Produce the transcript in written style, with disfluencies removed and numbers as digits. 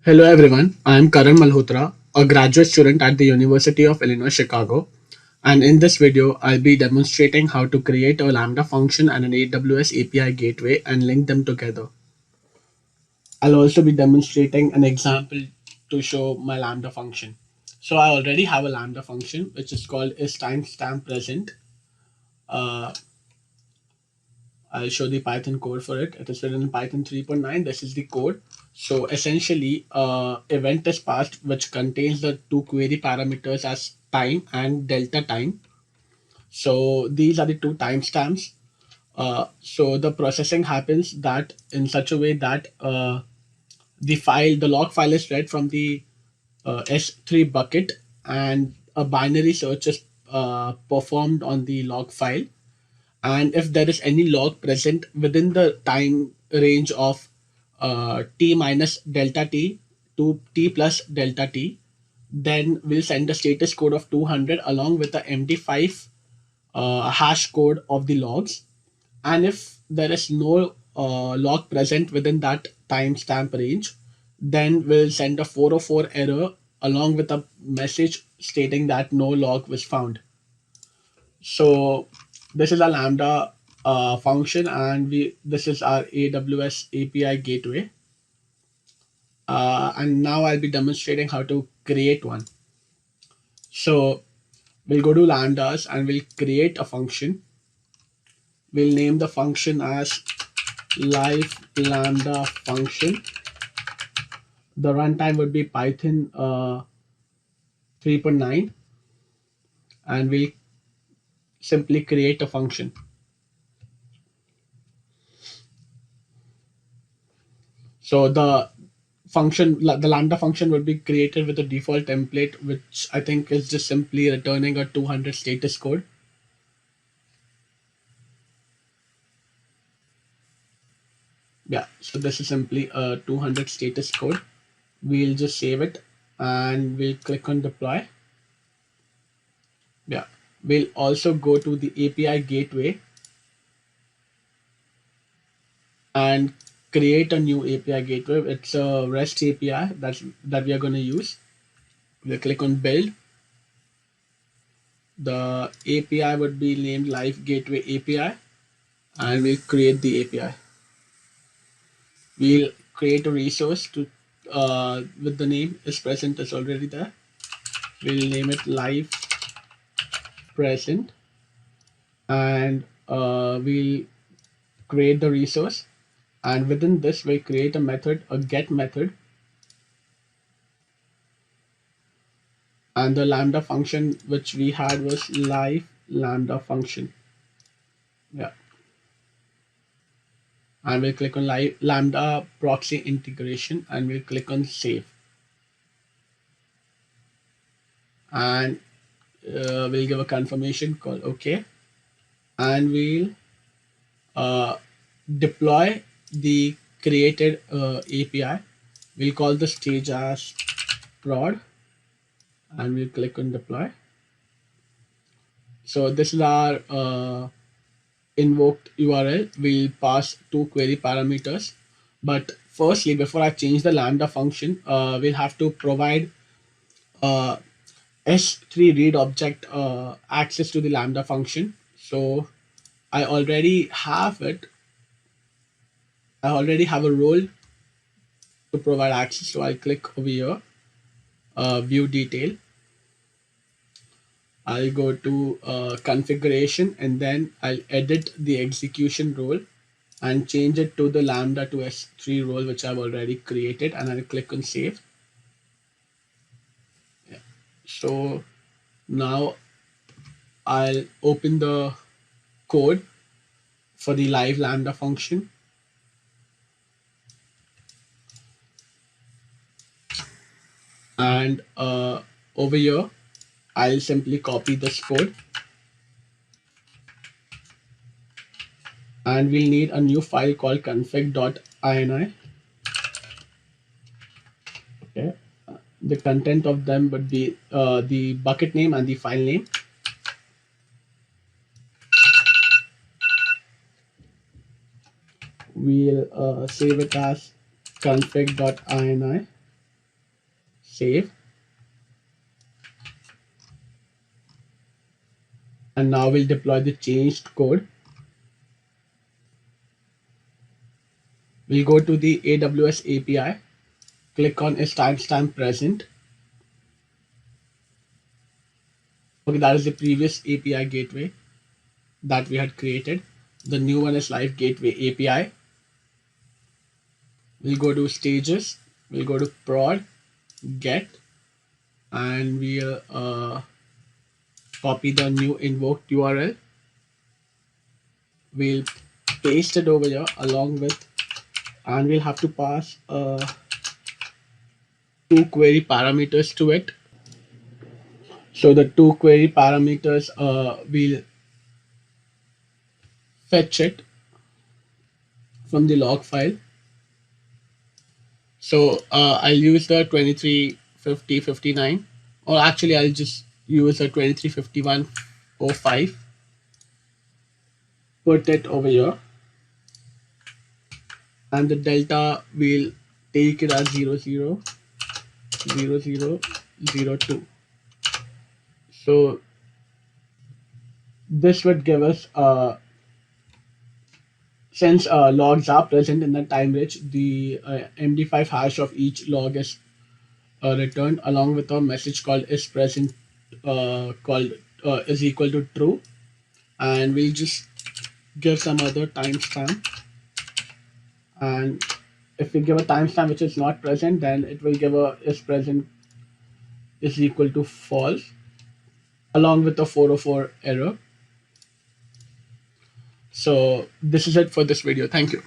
Hello everyone, I am Karan Malhotra, a graduate student at the University of Illinois Chicago, and in this video I'll be demonstrating how to create a Lambda function and an AWS API gateway and link them together. I'll also be demonstrating an example to show my Lambda function. So I already have a Lambda function which is called is timestamp present. Uh, I'll show the Python code for it. It is written in Python 3.9. This is the code. So essentially, event is passed which contains the two query parameters as time and delta time. So these are the two timestamps. So the processing happens that in such a way that the log file is read from the S3 bucket, and a binary search is performed on the log file, and if there is any log present within the time range of t minus delta t to t plus delta t, then we'll send the status code of 200 along with the MD5 hash code of the logs. And if there is no log present within that timestamp range, then we'll send a 404 error along with a message stating that no log was found. So this is a Lambda function, and we this is our AWS API gateway. And now I'll be demonstrating how to create one. So we'll go to Lambdas and we'll create a function. We'll name the function as live Lambda function. The runtime would be Python 3.9, and we'll simply create a function. So the lambda function will be created with a default template, which I think is just simply returning a 200 status code. Yeah, so this is simply a 200 status code. We'll just save it and we'll click on deploy. Yeah, we'll also go to the API gateway and create a new API gateway. It's a REST API that we are going to use. We'll click on build. The API would be named Live Gateway API, and we'll create the API. We'll create a resource to with the name is present is already there. We'll name it live present, and we'll create the resource, and within this we'll create a method, a get method, and the lambda function which we had was live lambda function. Yeah, and we'll click on live lambda proxy integration, and we'll click on save, and we'll give a confirmation call OK, and we'll uh, deploy the created API. We'll call the stage as prod, and we'll click on deploy. So this is our invoked URL. We'll pass two query parameters. But firstly, before I change the lambda function, we'll have to provide uh, S3 read object access to the lambda function. So I already have it. I already have a role to provide access. So I'll click over here, view detail. I'll go to configuration, and then I'll edit the execution role and change it to the lambda to S3 role, which I've already created, and I'll click on save. Yeah. So now I'll open the code for the live lambda function. And over here, I'll simply copy this code, and we'll need a new file called config.ini. Okay. The content of them would be the bucket name and the file name. We'll save it as config.ini. Save. And now we'll deploy the changed code. We'll go to the AWS API, click on is timestamp present. Okay, that is the previous API gateway that we had created. The new one is Live Gateway API. We'll go to stages, we'll go to prod, get, and we'll copy the new invoked URL. We'll paste it over here along with, and we'll have to pass two query parameters to it. So the two query parameters, we'll fetch it from the log file. So I'll use the 235059, or actually I'll just use the 235105. Put it over here, and the delta will take it as 000002. So this would give us since logs are present in the time range, the MD5 hash of each log is returned along with a message called is present, called is equal to true, and we'll just give some other timestamp. And if we give a timestamp which is not present, then it will give a is present is equal to false along with the 404 error. So this is it for this video. Thank you.